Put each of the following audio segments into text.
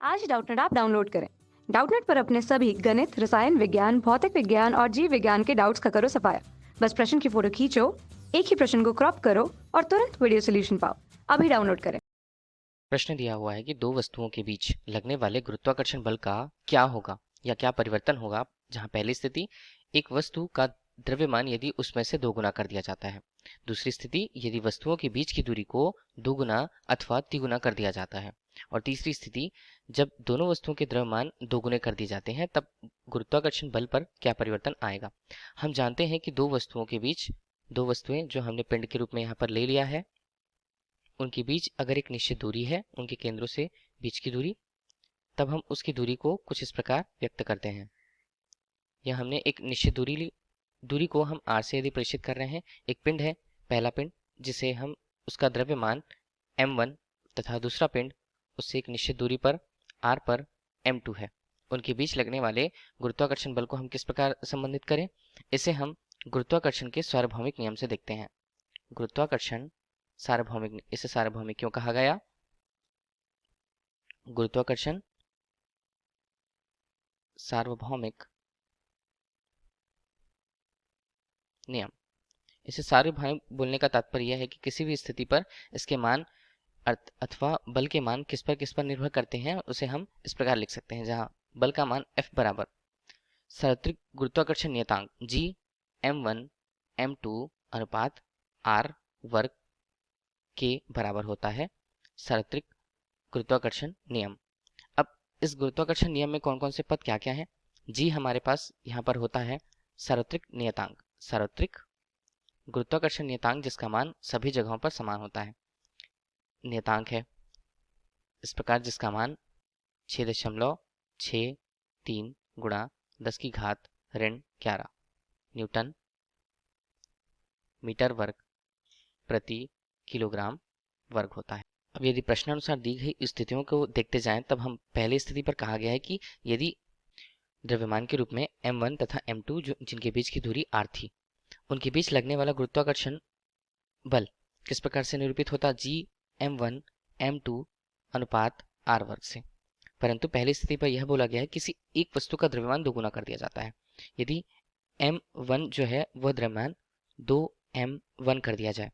आज Doubtnut app download करें। Doubtnut पर अपने सभी गणित, रसायन विज्ञान, भौतिक विज्ञान और जीव विज्ञान के डाउट्स का करो सफाया। बस प्रश्न की फोटो खींचो, एक ही प्रश्न को क्रॉप करो और तुरंत वीडियो सोल्यूशन पाओ। अभी डाउनलोड करें। प्रश्न दिया हुआ है कि दो वस्तुओं के बीच लगने वाले गुरुत्वाकर्षण बल का क्या होगा या क्या परिवर्तन होगा, जहां पहली स्थिति एक वस्तु का द्रव्यमान यदि उसमें से दोगुना कर दिया जाता है, दूसरी स्थिति यदि वस्तुओं के बीच की दूरी को दोगुना अथवा तिगुना कर दिया जाता है, और तीसरी स्थिति जब दोनों वस्तुओं के द्रव्यमान दोगुने कर दिए जाते हैं तब गुरुत्वाकर्षण बल पर क्या परिवर्तन आएगा। हम जानते हैं कि दो वस्तुओं के बीच, दो वस्तुएं जो हमने पिंड के रूप में यहाँ पर ले लिया है, उनके बीच अगर एक निश्चित दूरी है, उनके केंद्रों से बीच की दूरी, तब हम उसकी दूरी को कुछ इस प्रकार व्यक्त करते हैं। यह हमने एक निश्चित दूरी ली, दूरी को हम r से यदि प्रेषित कर रहे हैं। एक पिंड है, पहला पिंड, जिसे हम उसका द्रव्यमान m1 तथा दूसरा पिंड उससे एक निश्चित दूरी पर r पर m2 है। उनके बीच लगने वाले गुरुत्वाकर्षण बल को हम किस प्रकार संबंधित करें, इसे हम गुरुत्वाकर्षण के सार्वभौमिक नियम से देखते हैं। गुरुत्वाकर्षण सार्वभौमिक, इसे सार्वभौमिक क्यों कहा गया? गुरुत्वाकर्षण सार्वभौमिक नियम, इसे सार्वभौमिक बोलने का तात्पर्य यह है कि किसी भी स्थिति पर इसके मान अथवा बल के मान किस पर निर्भर करते हैं, उसे हम इस प्रकार लिख सकते हैं, जहां बल का मान F बराबर सार्वत्रिक गुरुत्वाकर्षण नियतांक G m1 m2 अनुपात r वर्ग के बराबर होता है। सार्वत्रिक गुरुत्वाकर्षण नियम। अब इस गुरुत्वाकर्षण नियम में कौन कौन से पद क्या क्या है? जी हमारे पास यहाँ पर होता है सार्वत्रिक नियतांक, सार्वत्रिक गुरुत्वाकर्षण नियतांक जिसका मान सभी जगहों पर समान होता है, नियतांक है इस प्रकार जिसका मान 6.63 गुणा 10 की घात ऋण 11 न्यूटन मीटर वर्ग प्रति किलोग्राम वर्ग होता है। अब यदि प्रश्नानुसार दी गई स्थितियों को देखते जाएं, तब हम पहली स्थिति पर कहा गया है कि यदि द्रव्यमान के रूप में m1 तथा m2 जिनके बीच की दूरी r थी, उनके बीच लगने वाला गुरुत्वाकर्षण बल किस प्रकार से निरूपित होता? G m1 m2 अनुपात r वर्ग से। परंतु पहली स्थिति पर यह बोला गया है किसी एक वस्तु का द्रव्यमान दोगुना कर दिया जाता है। यदि m1 जो है वह द्रव्यमान 2m1 कर दिया जाए,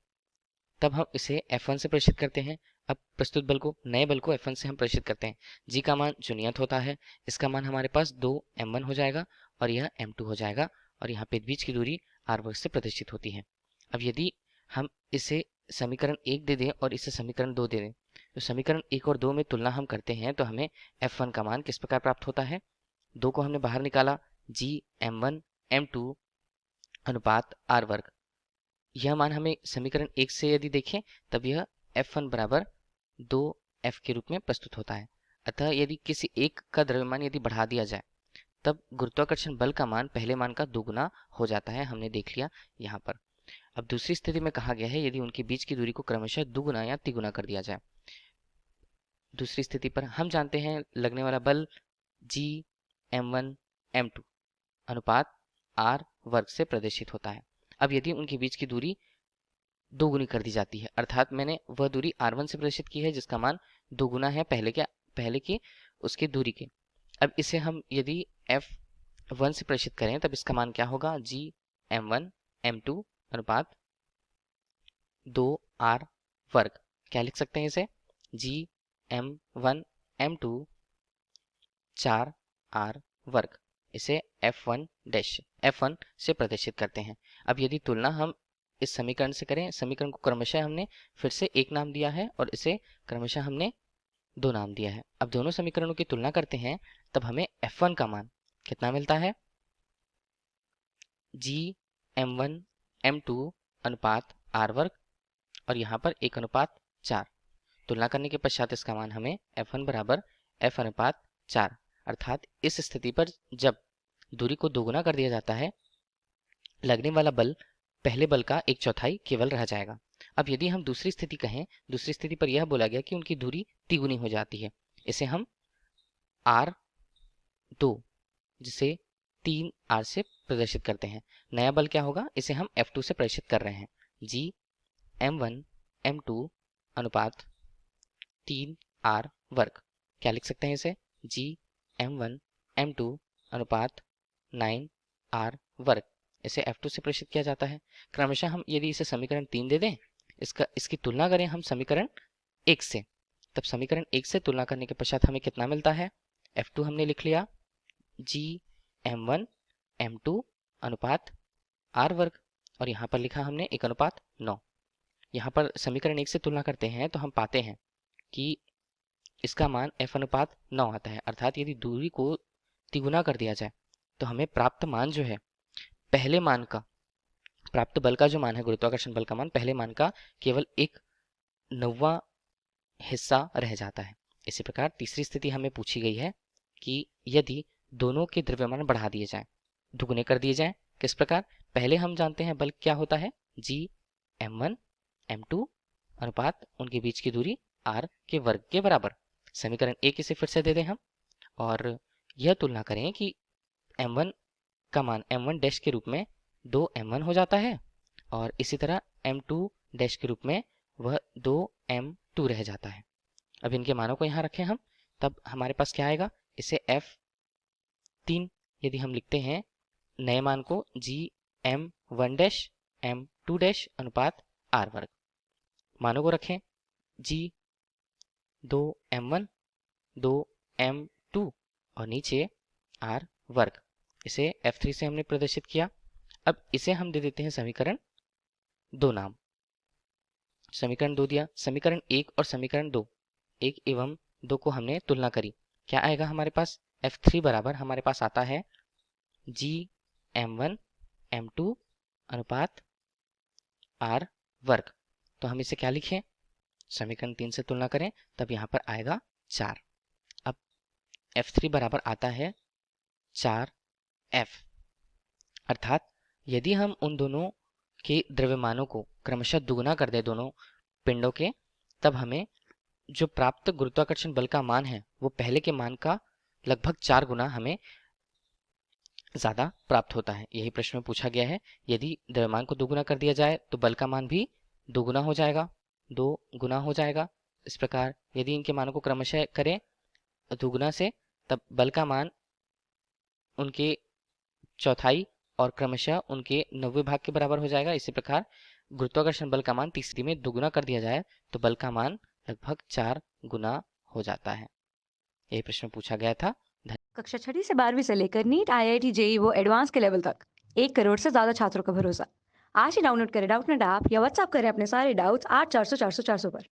तब हम इसे F1 से प्रेषित करते हैं। अब प्रस्तुत बल को, नए बल को F1 से हम प्रेषित करते हैं। G का मान जो नियत होता है, इसका मान हमारे पास 2m1 हो जाएगा और यह m2 हो जाएगा, और यहाँ पे बीच की दूरी r वर्ग से प्रदर्शित होती है। अब यदि हम इसे समीकरण 1 दे दें और इसे समीकरण 2 दे दें, तो समीकरण 1 और 2 में तुलना हम करते हैं तो हमें F1 का मान किस प्रकार प्राप्त होता है? 2 को हमने बाहर निकाला, G m1 m2 अनुपात r वर्ग। यह मान हमें समीकरण 1 से यदि देखें तब यह F1 बराबर 2f के रूप में प्रस्तुत होता है। अतः यदि किसी एक का द्रव्यमान यदि बढ़ा दिया जाए, तब गुरुत्वाकर्षण बल का मान पहले मान का दोगुना हो जाता है, हमने देख लिया यहाँ पर। अब दूसरी स्थिति में कहा गया है यदि उनके बीच की दूरी को क्रमशः दुगुना या तिगुना कर दिया जाए। दूसरी स्थिति पर हम जानते हैं लगने वाला बल G m1 m2 अनुपात r वर्ग से प्रदर्शित होता है। अब यदि उनके बीच की दूरी दोगुनी कर दी जाती है, अर्थात मैंने वह दूरी r1 से प्रदर्शित की है जिसका मान दोगुना है पहले के उसके दूरी के। अब इसे हम यदि F1 से प्रदर्शित करें तब इसका मान क्या होगा? G m1 m2 अनुपात 2r वर्ग। क्या लिख सकते हैं इसे? G m1 m2 4r वर्ग। इसे F1 से प्रदर्शित करते हैं। अब यदि तुलना हम इस समीकरण से करें, समीकरण को क्रमशः हमने फिर से एक नाम दिया है और इसे क्रमशः हमने 2 नाम दिया है। अब दोनों समीकरणों की तुलना करते हैं तब हमें F1 का मान कितना मिलता है? G m1 m2 अनुपात r वर्ग और यहाँ पर 1 अनुपात 4। तुलना करने के पश्चात इसका मान हमें F1 बराबर F अनुपात 4, अर्थात इस स्थिति पर जब दूरी को दोगुना कर दिया जाता है, लगने वाला बल पहले बल का 1/4 केवल रह जाएगा। अब यदि हम दूसरी स्थिति कहें, दूसरी स्थिति पर यह बोला गया कि उनकी दूरी तिगुनी हो जाती है। इसे हम R2 जिसे 3r से प्रदर्शित करते हैं। नया बल क्या होगा? इसे हम F2 से प्रदर्शित कर रहे हैं। G m1 m2 अनुपात 3r वर्ग। क्या लिख सकते हैं इसे? G_m1 m2 अनुपात 9r वर्ग, इसे F2 से प्रेषित किया जाता है। क्रमशः हम यदि इसे समीकरण 3 दे दें, इसकी तुलना करें हम समीकरण 1 से, तब समीकरण 1 से तुलना करने के पश्चात हमें कितना मिलता है? F2 हमने लिख लिया G_m1 m2 अनुपात r वर्ग, और यहाँ पर लिखा हमने 1:9। यहाँ पर समीकरण 1 से तुलना करते हैं तो हम पाते हैं कि इसका मान F/9 आता है, अर्थात यदि दूरी को तिगुना कर दिया जाए तो हमें प्राप्त मान जो है पहले मान का, प्राप्त बल का जो मान है, गुरुत्वाकर्षण बल का मान, पहले मान का केवल 1/9 हिस्सा रह जाता है। इसी प्रकार तीसरी स्थिति हमें पूछी गई है कि यदि दोनों के द्रव्यमान बढ़ा दिए जाएं, दुगुने कर दिए जाएं, किस प्रकार? पहले हम जानते हैं बल क्या होता है, G_m1 m2 अनुपात उनके बीच की दूरी r के वर्ग के बराबर। समीकरण 1 इसे फिर से दे दें हम, और यह तुलना करें कि m1 का मान m1 डैश के रूप में 2m1 हो जाता है, और इसी तरह m2 डैश के रूप में वह 2m2 रह जाता है। अब इनके मानों को यहाँ रखें हम, तब हमारे पास क्या आएगा? इसे F3 यदि हम लिखते हैं नए मान को G_m1 डैश m2 डैश अनुपात r वर्ग, मानों को रखें G2m1 2m2 और नीचे r वर्ग, इसे F3 से हमने प्रदर्शित किया। अब इसे हम दे देते हैं समीकरण 2 नाम। समीकरण 2 दिया, समीकरण 1 और समीकरण 2, 1 एवं 2 को हमने तुलना करी, क्या आएगा हमारे पास? F3 बराबर हमारे पास आता है G_m1 m2 अनुपात r वर्ग। तो हम इसे क्या लिखें? समीकरण 3 से तुलना करें तब यहाँ पर आएगा 4। अब F3 बराबर आता है 4F, अर्थात यदि हम उन दोनों के द्रव्यमानों को क्रमशः दुगुना कर दें दोनों पिंडों के, तब हमें जो प्राप्त गुरुत्वाकर्षण बल का मान है वो पहले के मान का लगभग 4 गुना हमें ज्यादा प्राप्त होता है। यही प्रश्न में पूछा गया है, यदि द्रव्यमान को दोगुना कर दिया जाए तो बल का मान भी दोगुना हो जाएगा, 2 गुना हो जाएगा। इस प्रकार यदि इनके मानों को क्रमशः करें दोगुना से, तब बल का मान उनके चौथाई और क्रमशः उनके 90 भाग के बराबर हो जाएगा। इसी प्रकार गुरुत्वाकर्षण बल का मान तीसरी में दोगुना कर दिया जाए तो बल का मान लगभग 4 गुना हो जाता है। यही प्रश्न पूछा गया था। कक्षा 6वीं से 12वीं से लेकर नीट, IIT, JEE वो एडवांस के लेवल तक 1 करोड़ से ज्यादा छात्रों का भरोसा। आज ही डाउनलोड करें डाउटनेट ऐप या व्हाट्सएप करें अपने सारे डाउट्स 8400 400 400 पर।